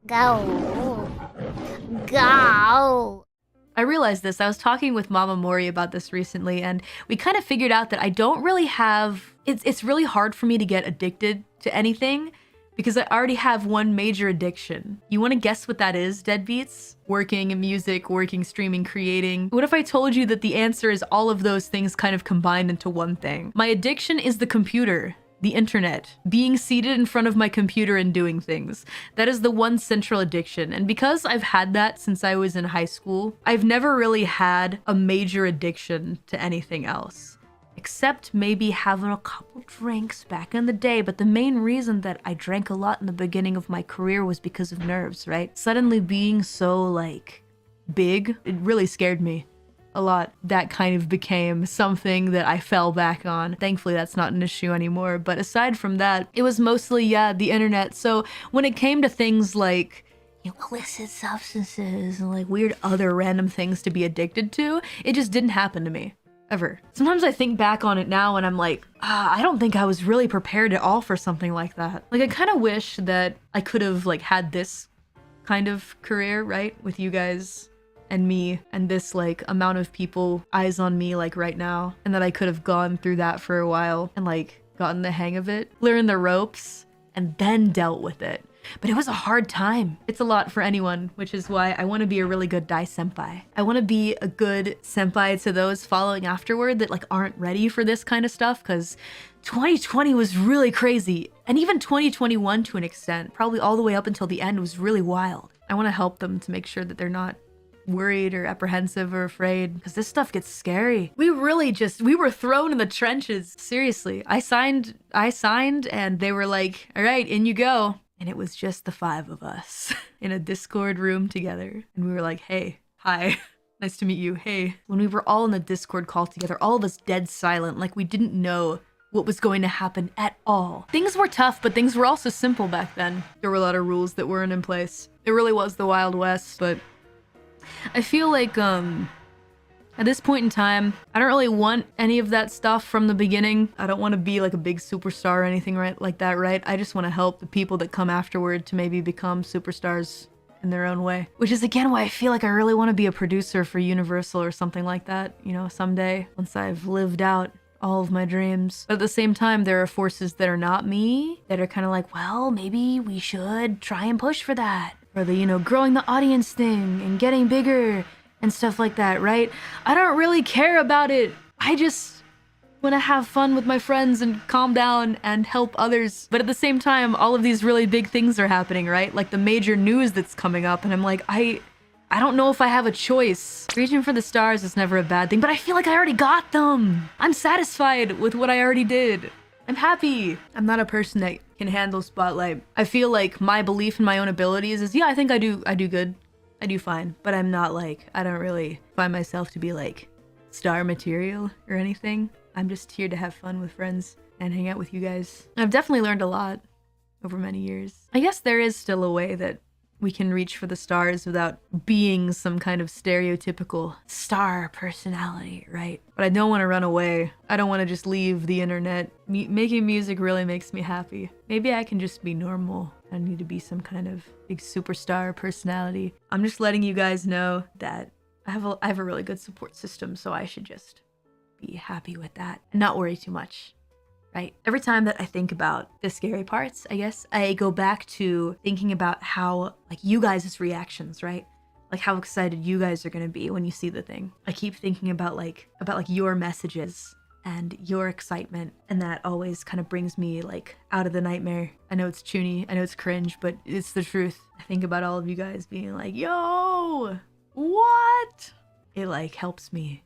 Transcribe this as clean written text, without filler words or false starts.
Go. Go. I realized this. I was talking with Mama Mori about this recently, and we kind of figured out that I don't really have... It's really hard for me to get addicted to anything because I already have one major addiction. You want to guess what that is, deadbeats? Working in music, working, streaming, creating. What if I told you that the answer is all of those things kind of combined into one thing? My addiction is the computer. The internet, being seated in front of my computer and doing things. That is the one central addiction. And because I've had that since I was in high school, I've never really had a major addiction to anything else. Except maybe having a couple drinks back in the day. But the main reason that I drank a lot in the beginning of my career was because of nerves, right? Suddenly being so like big, it really scared me a lot. That kind of became something that I fell back on. Thankfully, that's not an issue anymore. But aside from that, it was mostly, yeah, the internet. So when it came to things like, you know, illicit substances and like weird other random things to be addicted to, it just didn't happen to me. Ever. Sometimes I think back on it now and I'm like, I don't think I was really prepared at all for something like that. Like I kind of wish that I could have like had this kind of career, right? With you guys and me and this like amount of people eyes on me like right now, and that I could have gone through that for a while and like gotten the hang of it, learned the ropes, and then dealt with it. But it was a hard time. It's a lot for anyone, which is why I want to be a really good dai senpai. I want to be a good senpai to those following afterward that like aren't ready for this kind of stuff, because 2020 was really crazy. And even 2021 to an extent, probably all the way up until the end, was really wild. I want to help them to make sure that they're not worried or apprehensive or afraid, because this stuff gets scary. We were thrown in the trenches. Seriously, I signed and they were like, all right, in you go. And it was just the 5 of us in a Discord room together. And we were like, hey, hi, nice to meet you, hey. When we were all in the Discord call together, all of us dead silent, like we didn't know what was going to happen at all. Things were tough, but things were also simple back then. There were a lot of rules that weren't in place. It really was the Wild West, but I feel like, at this point in time, I don't really want any of that stuff from the beginning. I don't want to be like a big superstar or anything like that, right? I just want to help the people that come afterward to maybe become superstars in their own way. Which is again why I feel like I really want to be a producer for Universal or something like that, you know, someday, once I've lived out all of my dreams. But at the same time, there are forces that are not me that are kind of like, well, maybe we should try and push for that. Or the, you know, growing the audience thing and getting bigger and stuff like that, right? I don't really care about it. I just want to have fun with my friends and calm down and help others. But at the same time, all of these really big things are happening, right? Like the major news that's coming up, and I'm like, I don't know if I have a choice. Reaching for the stars is never a bad thing, but I feel like I already got them. I'm satisfied with what I already did. I'm happy. I'm not a person that can handle spotlight. I feel like my belief in my own abilities is, yeah, I think I do good. I do fine, but I'm not like, I don't really find myself to be like star material or anything. I'm just here to have fun with friends and hang out with you guys. I've definitely learned a lot over many years. I guess there is still a way that we can reach for the stars without being some kind of stereotypical star personality, right? But I don't want to run away. I don't want to just leave the internet. Making music really makes me happy. Maybe I can just be normal. I don't need to be some kind of big superstar personality. I'm just letting you guys know that I have a really good support system, so I should just be happy with that and not worry too much. Right? Every time that I think about the scary parts, I guess, I go back to thinking about how, like, you guys' reactions, right? Like, how excited you guys are gonna be when you see the thing. I keep thinking about your messages and your excitement, and that always kind of brings me, like, out of the nightmare. I know it's chuny, I know it's cringe, but it's the truth. I think about all of you guys being like, yo, what? It, like, helps me